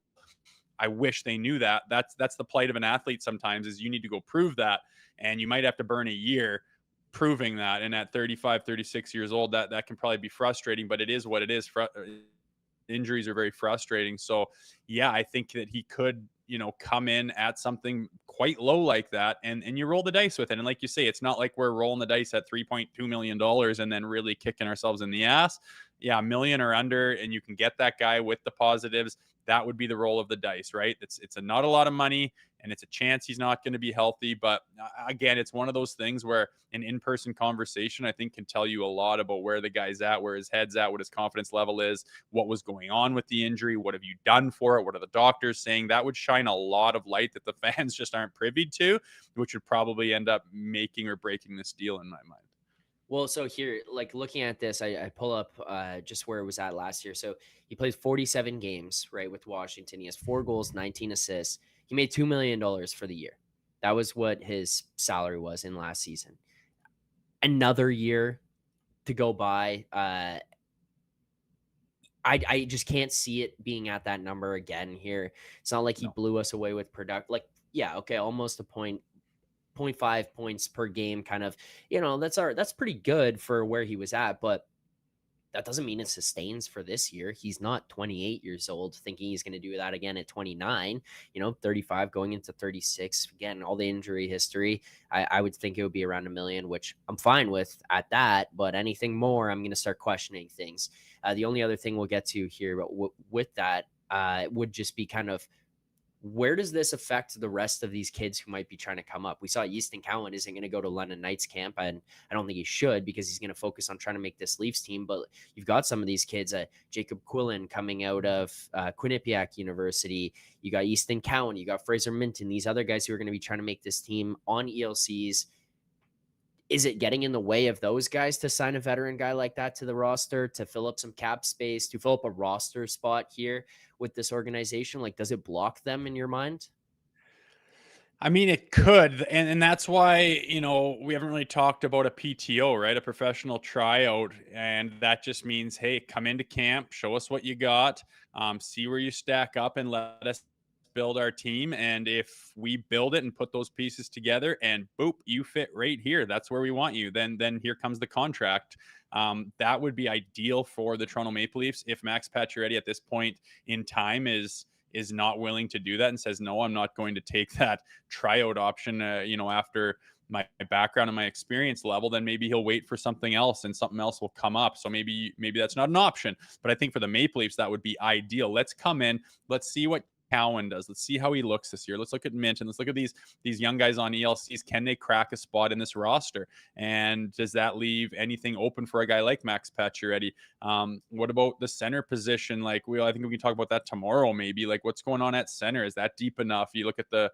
I wish they knew that. That's the plight of an athlete sometimes, is you need to go prove that. And you might have to burn a year proving that. And at 35, 36 years old, that can probably be frustrating, but it is what it is. Injuries are very frustrating. So yeah, I think that he could, come in at something quite low like that, and you roll the dice with it. And like you say, it's not like we're rolling the dice at $3.2 million and then really kicking ourselves in the ass. Yeah, $1 million or under, and you can get that guy with the positives. That would be the roll of the dice, right? It's not a lot of money, and it's a chance he's not going to be healthy. But again, it's one of those things where an in-person conversation, I think, can tell you a lot about where the guy's at, where his head's at, what his confidence level is, what was going on with the injury, what have you done for it, what are the doctors saying. That would shine a lot of light that the fans just aren't privy to, which would probably end up making or breaking this deal in my mind. Well, so here, like looking at this, I pull up just where it was at last year. So he played 47 games, right, with Washington. He has 4 goals, 19 assists. He made $2 million for the year. That was what his salary was in last season. Another year to go by. I just can't see it being at that number again here. It's not like he blew us away with product. Like, yeah, okay, almost a 0.5 points per game, kind of, that's pretty good for where he was at, but that doesn't mean it sustains for this year. He's not 28 years old thinking he's going to do that again at 29, 35 going into 36. Again, all the injury history, I would think it would be around $1 million, which I'm fine with at that, but anything more, I'm going to start questioning things. The only other thing we'll get to here, but with that, would just be kind of, where does this affect the rest of these kids who might be trying to come up? We saw Easton Cowan isn't going to go to London Knights camp, and I don't think he should, because he's going to focus on trying to make this Leafs team. But you've got some of these kids, Jacob Quillen coming out of Quinnipiac University. You got Easton Cowan, you got Fraser Minton, these other guys who are going to be trying to make this team on ELCs. Is it getting in the way of those guys to sign a veteran guy like that to the roster, to fill up some cap space, to fill up a roster spot here with this organization? Like, does it block them in your mind? I mean, it could. And that's why, we haven't really talked about a PTO, right? A professional tryout. And that just means, hey, come into camp, show us what you got, see where you stack up, and let us build our team. And if we build it and put those pieces together and boop, you fit right here, that's where we want you, then here comes the contract. That would be ideal for the Toronto Maple Leafs. If Max Pacioretty at this point in time is not willing to do that and says, no, I'm not going to take that tryout option, after my background and my experience level, then maybe he'll wait for something else and something else will come up. So maybe that's not an option. But I think for the Maple Leafs, that would be ideal. Let's come in. Let's see what Cowan does. Let's see how he looks this year. Let's look at Minton. Let's look at these young guys on ELCs. Can they crack a spot in this roster? And does that leave anything open for a guy like Max Pacioretty? What about the center position? Like, I think we can talk about that tomorrow, maybe. Like, what's going on at center? Is that deep enough? You look at the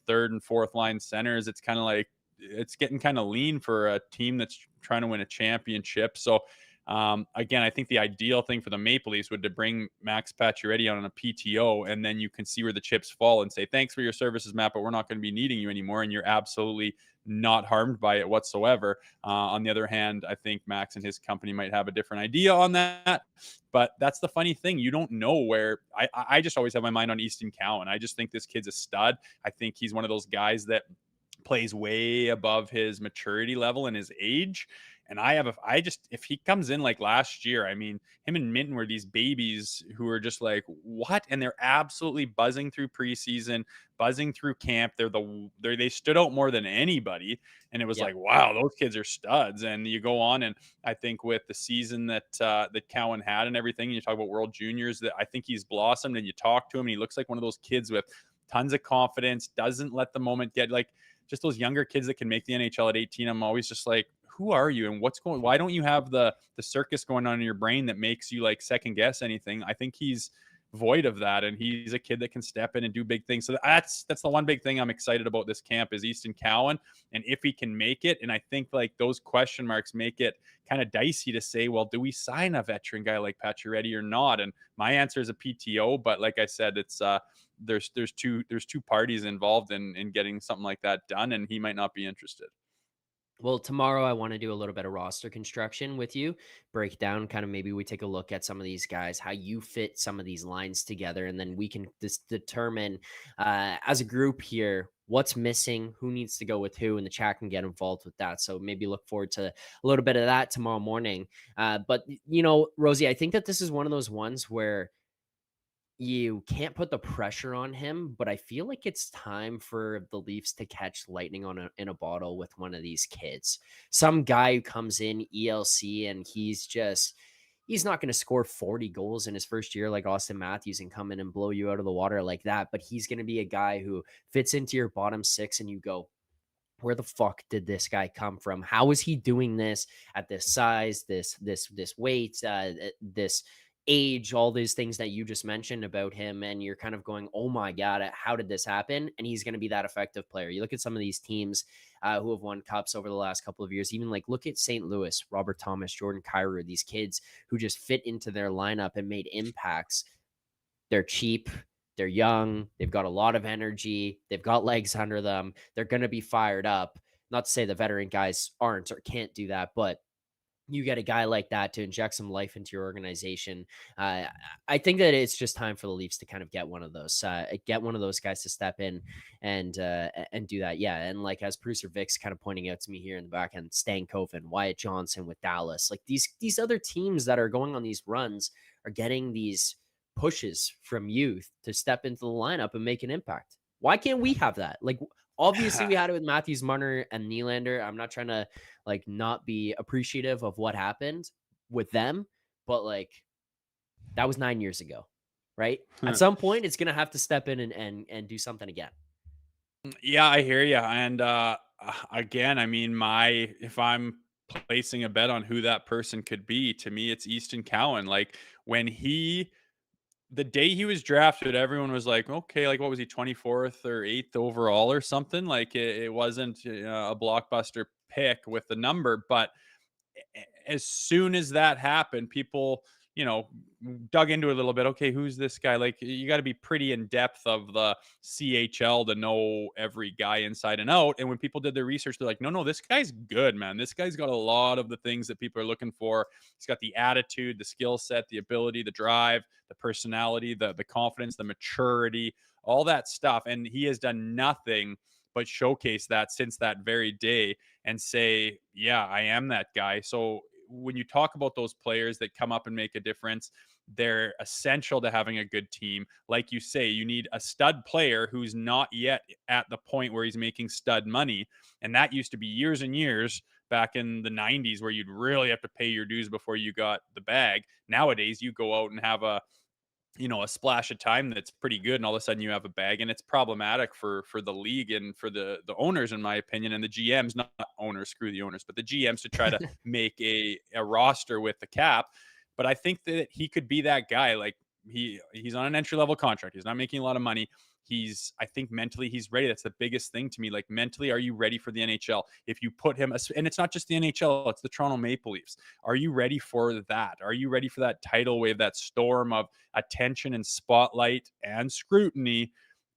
third and fourth line centers. It's kind of like, it's getting kind of lean for a team that's trying to win a championship. So again, I think the ideal thing for the Maple Leafs would to bring Max Pacioretty on a PTO, and then you can see where the chips fall and say, thanks for your services, Matt, but we're not going to be needing you anymore. And you're absolutely not harmed by it whatsoever. On the other hand, I think Max and his company might have a different idea on that. But that's the funny thing. You don't know where. I just always have my mind on Easton Cowan. I just think this kid's a stud. I think he's one of those guys that plays way above his maturity level and his age. And if he comes in like last year, I mean, him and Minton were these babies who are just like, what? And they're absolutely buzzing through preseason, buzzing through camp. They stood out more than anybody. And it was like, wow, those kids are studs. And you go on, and I think with the season that Cowan had and everything, and you talk about World Juniors, that I think he's blossomed, and you talk to him and he looks like one of those kids with tons of confidence, doesn't let the moment get, like, just those younger kids that can make the NHL at 18. I'm always just like, who are you and why don't you have the circus going on in your brain that makes you like second guess anything? I think he's void of that, and he's a kid that can step in and do big things. So that's the one big thing I'm excited about this camp is Easton Cowan, and if he can make it. And I think like those question marks make it kind of dicey to say, well, do we sign a veteran guy like Pacioretty or not? And my answer is a PTO, but like I said, it's there's two parties involved in getting something like that done, and he might not be interested. Well, tomorrow I want to do a little bit of roster construction with you, break down kind of maybe we take a look at some of these guys, how you fit some of these lines together, and then we can determine as a group here what's missing, who needs to go with who, and the chat can get involved with that. So maybe look forward to a little bit of that tomorrow morning. But, Rosie, I think that this is one of those ones where you can't put the pressure on him, but I feel like it's time for the Leafs to catch lightning in a bottle with one of these kids. Some guy who comes in ELC and he's not going to score 40 goals in his first year like Austin Matthews and come in and blow you out of the water like that, but he's going to be a guy who fits into your bottom six and you go, where the fuck did this guy come from? How is he doing this at this size, this weight, this age, all these things that you just mentioned about him? And you're kind of going, oh my God, how did this happen? And he's going to be that effective player. You look at some of these teams who have won cups over the last couple of years, even like look at St. Louis, Robert Thomas, Jordan Kyrou, these kids who just fit into their lineup and made impacts. They're cheap. They're young. They've got a lot of energy. They've got legs under them. They're going to be fired up. Not to say the veteran guys aren't or can't do that, but you get a guy like that to inject some life into your organization. I think that it's just time for the Leafs to kind of get one of those guys to step in and do that. Yeah. And like, as producer Vic's kind of pointing out to me here in the back end, Stankoven, Wyatt Johnson with Dallas, like these other teams that are going on these runs are getting these pushes from youth to step into the lineup and make an impact. Why can't we have that? Like, obviously we had it with Matthews, Marner, and Nylander. I'm not trying to like not be appreciative of what happened with them, but like that was 9 years ago, right? At some point, it's gonna have to step in and do something again. Yeah, I hear you. And again, I mean, if I'm placing a bet on who that person could be, to me, it's Easton Cowan. Like when the day he was drafted, everyone was like, okay, like what was he, 24th or 8th overall or something? Like it wasn't a blockbuster pick with the number, but as soon as that happened, people, dug into it a little bit. Okay, who's this guy? Like, you got to be pretty in depth of the CHL to know every guy inside and out. And when people did their research, they're like, no, this guy's good, man. This guy's got a lot of the things that people are looking for. He's got the attitude, the skill set, the ability, the drive, the personality, the confidence, the maturity, all that stuff. And he has done nothing but showcase that since that very day and say, yeah, I am that guy. So when you talk about those players that come up and make a difference, they're essential to having a good team. Like you say, you need a stud player who's not yet at the point where he's making stud money. And that used to be years and years back in the 90s where you'd really have to pay your dues before you got the bag. Nowadays, you go out and have a splash of time that's pretty good, and all of a sudden you have a bag, and it's problematic for the league and for the owners, in my opinion, and the GMs, not owners, screw the owners, but the GMs to try to make a roster with the cap. But I think that he could be that guy. Like he's on an entry level contract. He's not making a lot of money. I think mentally he's ready. That's the biggest thing to me. Like mentally, are you ready for the NHL? If you put him, and it's not just the NHL, it's the Toronto Maple Leafs. Are you ready for that? Are you ready for that tidal wave, that storm of attention and spotlight and scrutiny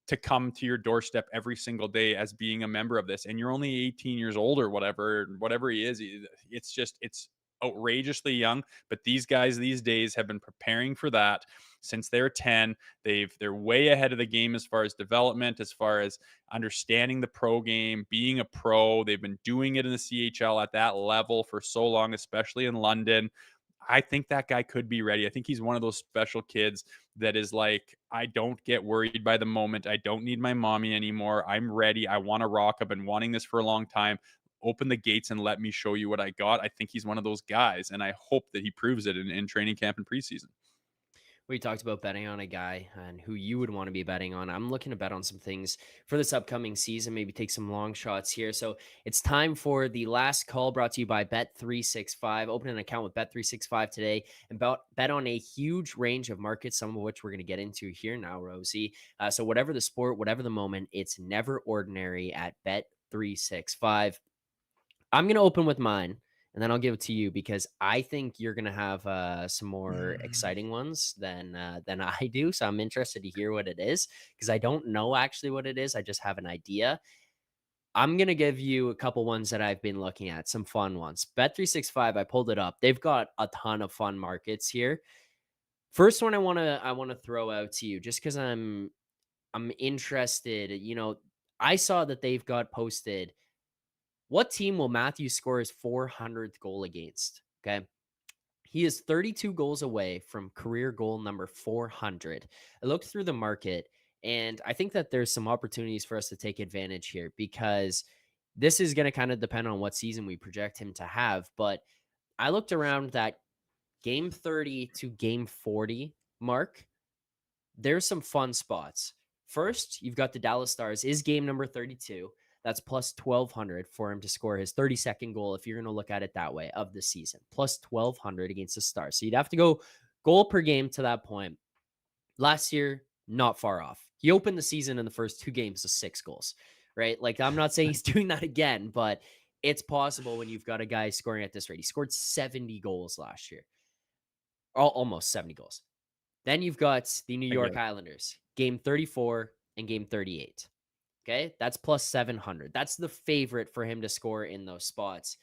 to come to your doorstep every single day as being a member of this? And you're only 18 years old or whatever he is. It's outrageously young, but these guys these days have been preparing for that since they were 10. They're way ahead of the game as far as development, as far as understanding the pro game, being a pro. They've been doing it in the CHL at that level for so long, especially in London. I think that guy could be ready. I think he's one of those special kids that is like, I don't get worried by the moment. I don't need my mommy anymore. I'm ready. I want to rock. I've been wanting this for a long time. Open the gates and let me show you what I got. I think he's one of those guys, and I hope that he proves it in training camp and preseason. We talked about betting on a guy and who you would want to be betting on. I'm looking to bet on some things for this upcoming season, maybe take some long shots here. So it's time for the last call, brought to you by Bet365. Open an account with Bet365 today and bet on a huge range of markets, some of which we're going to get into here now, Rosie. So whatever the sport, whatever the moment, it's never ordinary at Bet365. I'm going to open with mine, and then I'll give it to you because I think you're going to have some more exciting ones than I do. So I'm interested to hear what it is because I don't know actually what it is. I just have an idea. I'm going to give you a couple ones that I've been looking at, some fun ones. Bet365, I pulled it up. They've got a ton of fun markets here. First one I want to throw out to you just because I'm interested. I saw that they've got posted, what team will Matthews score his 400th goal against? Okay. He is 32 goals away from career goal number 400. I looked through the market, and I think that there's some opportunities for us to take advantage here because this is going to kind of depend on what season we project him to have. But I looked around that game 30 to game 40 mark. There's some fun spots. First, you've got the Dallas Stars is game number 32. That's plus 1,200 for him to score his 32nd goal, if you're going to look at it that way, of the season. Plus 1,200 against the Stars. So you'd have to go goal per game to that point. Last year, not far off. He opened the season in the first 2 games with 6 goals, right? Like, I'm not saying he's doing that again, but it's possible when you've got a guy scoring at this rate. He scored 70 goals last year. Almost 70 goals. Then you've got the New York Islanders, game 34 and game 38. Okay, that's plus 700. That's the favorite for him to score in those spots.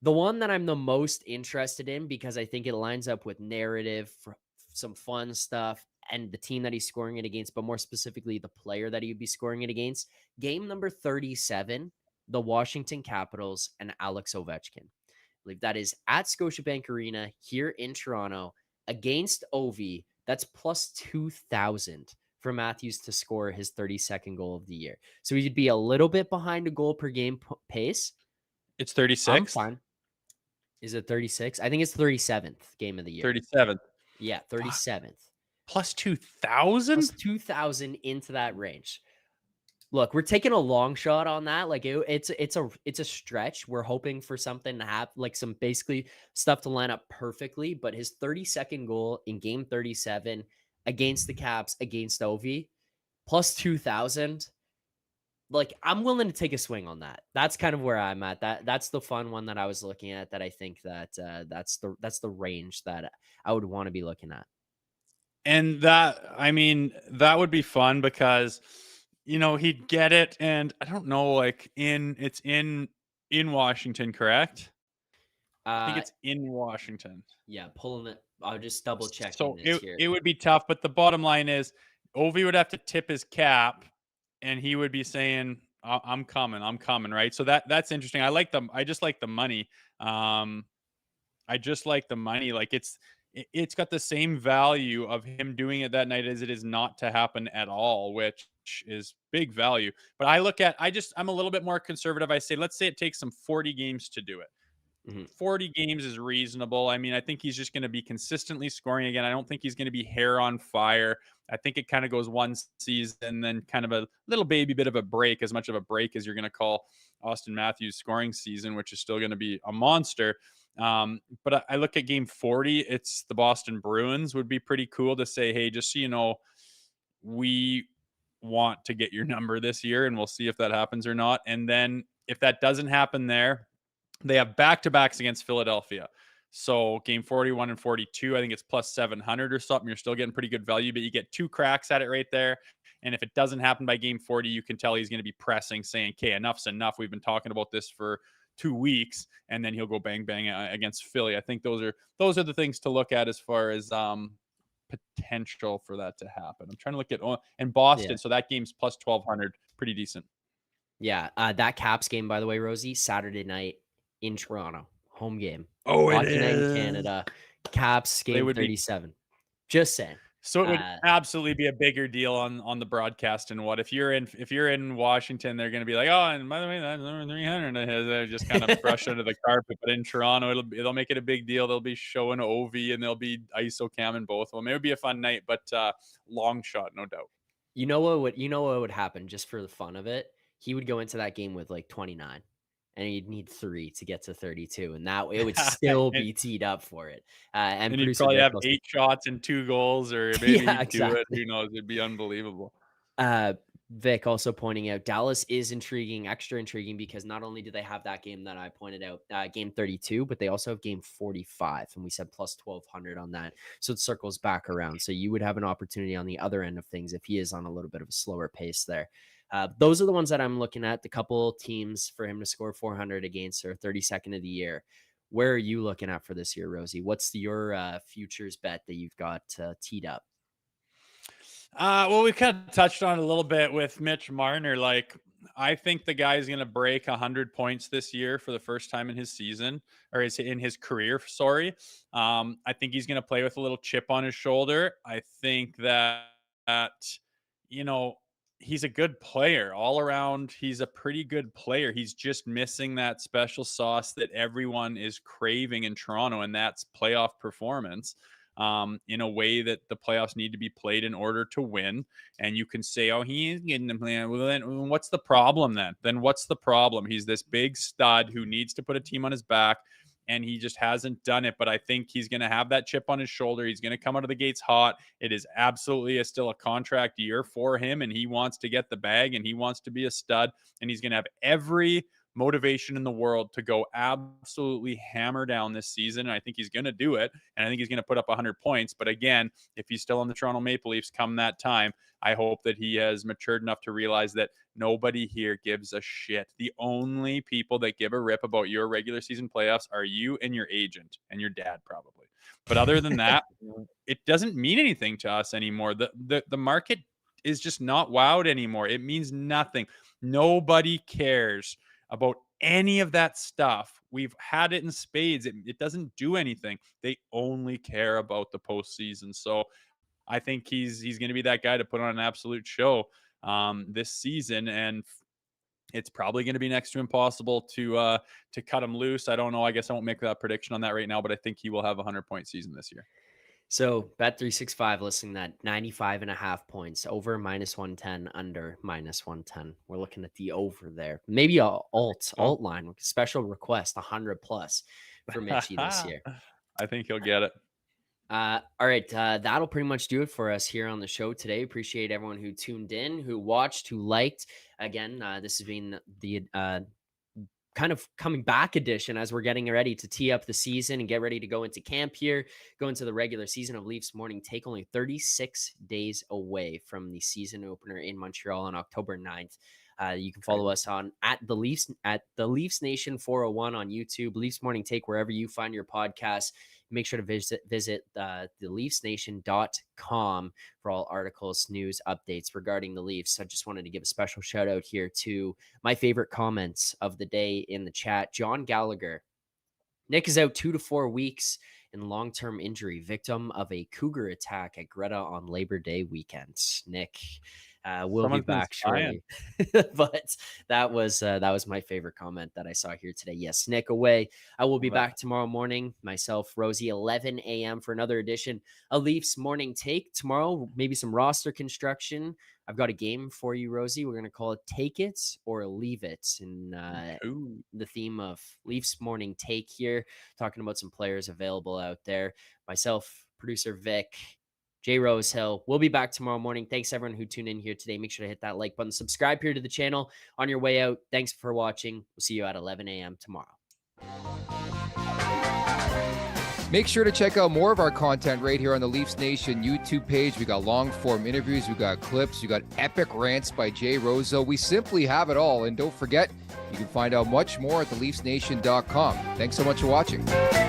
The one that I'm the most interested in because I think it lines up with narrative for some fun stuff and the team that he's scoring it against, but more specifically the player that he'd be scoring it against. Game number 37, the Washington Capitals and Alex Ovechkin. I believe that is at Scotiabank Arena here in Toronto against Ovi. That's plus 2,000 for Matthews to score his 32nd goal of the year. So he'd be a little bit behind a goal per game pace. It's 36. I'm fine. Is it 36? I think it's 37th game of the year. 37th. Yeah, 37th. Plus 2,000? Plus 2,000 into that range. Look, we're taking a long shot on that. Like it's a stretch. We're hoping for something to happen, like some basically stuff to line up perfectly. But his 32nd goal in game 37 against the Caps against Ovi, plus 2,000. Like, I'm willing to take a swing on that. That's kind of where I'm at. That's the fun one that I was looking at. That I think that that's the range that I would want to be looking at. And that would be fun because, he'd get it. And I don't know, like it's in Washington, correct? I think it's in Washington. Yeah, pulling it. I'll just double check. So it would be tough, but the bottom line is Ovi would have to tip his cap and he would be saying, I'm coming, right? So that's interesting. I just like the money. I just like the money. Like it's got the same value of him doing it that night as it is not to happen at all, which is big value. But I'm a little bit more conservative. I say, let's say it takes him 40 games to do it. 40 games is reasonable. I mean, I think he's just going to be consistently scoring again. I don't think he's going to be hair on fire. I think it kind of goes one season, then kind of a little baby bit of a break, as much of a break as you're going to call Austin Matthews' scoring season, which is still going to be a monster. But I look at game 40, it's the Boston Bruins. Would be pretty cool to say, hey, just so you know, we want to get your number this year, and we'll see if that happens or not. And then if that doesn't happen there, they have back-to-backs against Philadelphia. So game 41 and 42, I think it's plus 700 or something. You're still getting pretty good value, but you get 2 cracks at it right there. And if it doesn't happen by game 40, you can tell he's going to be pressing, saying, okay, enough's enough. We've been talking about this for 2 weeks, and then he'll go bang, bang against Philly. I think those are the things to look at as far as potential for that to happen. I'm trying to look at and Boston. Yeah. So that game's plus 1,200, pretty decent. Yeah. That Caps game, by the way, Rosie, Saturday night in Toronto, home game. Oh, Hockey night in Canada. Caps game 37. Just saying. So it would absolutely be a bigger deal on the broadcast. And what if you're in Washington, they're going to be like, oh, and by the way, that's number 300. They're just kind of brush under the carpet. But in Toronto, they'll make it a big deal. They'll be showing Ovi and they'll be ISO cam in both of them. It would be a fun night, but long shot, no doubt. You know what would happen just for the fun of it? He would go into that game with like 29. And you'd need 3 to get to 32, and that it would still be teed up for it. And you'd probably have 8 shots and 2 goals, or maybe do it. Who knows? It'd be unbelievable. Vic also pointing out Dallas is extra intriguing, because not only do they have that game that I pointed out, game 32, but they also have game 45, and we said plus 1,200 on that. So it circles back around. So you would have an opportunity on the other end of things if he is on a little bit of a slower pace there. Those are the ones that I'm looking at, the couple teams for him to score 400 against, or 32nd of the year. Where are you looking at for this year, Rosie? What's your futures bet that you've got teed up? Well, we kind of touched on it a little bit with Mitch Marner. Like, I think the guy's going to break 100 points this year for the first time in his season, or in his career. Sorry. I think he's going to play with a little chip on his shoulder. I think that, he's a good player all around. He's a pretty good player. He's just missing that special sauce that everyone is craving in Toronto, and that's playoff performance. In a way that the playoffs need to be played in order to win. And you can say, oh, he ain't getting the plan. Well, then what's the problem then? Then what's the problem? He's this big stud who needs to put a team on his back, and he just hasn't done it. But I think he's going to have that chip on his shoulder. He's going to come out of the gates hot. It is absolutely still a contract year for him, and he wants to get the bag, and he wants to be a stud, and he's going to have every motivation in the world to go absolutely hammer down this season. And I think he's going to do it. And I think he's going to put up 100 points. But again, if he's still on the Toronto Maple Leafs come that time, I hope that he has matured enough to realize that nobody here gives a shit. The only people that give a rip about your regular season playoffs are you and your agent and your dad, probably. But other than that, it doesn't mean anything to us anymore. The market is just not wowed anymore. It means nothing. Nobody cares about any of that stuff. We've had it in spades. It doesn't do anything. They only care about the postseason. So I think he's going to be that guy to put on an absolute show this season, and it's probably going to be next to impossible to cut him loose. I don't know. I guess I won't make that prediction on that right now, but I think he will have a 100-point season this year. So Bet365 listing that 95.5 points, over -110, under -110. We're looking at the over there. Maybe a alt line, special request, 100+ for Mitchie this year. I think he'll get it. All right. That'll pretty much do it for us here on the show today. Appreciate everyone who tuned in, who watched, who liked. Again, this has been the kind of coming back edition as we're getting ready to tee up the season and get ready to go into camp here, go into the regular season of Leafs Morning Take, only 36 days away from the season opener in Montreal on October 9th. You can follow us on at the Leafs Nation 401 on YouTube, Leafs Morning Take, wherever you find your podcasts. Make sure to visit the LeafsNation.com for all articles, news, updates regarding the Leafs. I just wanted to give a special shout out here to my favorite comments of the day in the chat. John Gallagher. Nick is out 2 to 4 weeks in long-term injury, victim of a cougar attack at Greta on Labor Day weekend. Nick, we'll be back shortly. But that was my favorite comment that I saw here today. Yes, Nick away. I will be back tomorrow morning. Myself, Rosie, 11 a.m. for another edition of Leafs Morning Take. Tomorrow, maybe some roster construction. I've got a game for you, Rosie. We're going to call it Take It or Leave It. And the theme of Leafs Morning Take here, talking about some players available out there. Myself, producer Vic, Jay Rosehill. We'll be back tomorrow morning. Thanks everyone who tuned in here today. Make sure to hit that like button. Subscribe here to the channel on your way out. Thanks for watching. We'll see you at 11 a.m. tomorrow. Make sure to check out more of our content right here on the Leafs Nation YouTube page. We got long-form interviews. We got clips. We got epic rants by Jay Rosehill. We simply have it all. And don't forget, you can find out much more at theleafsnation.com. Thanks so much for watching.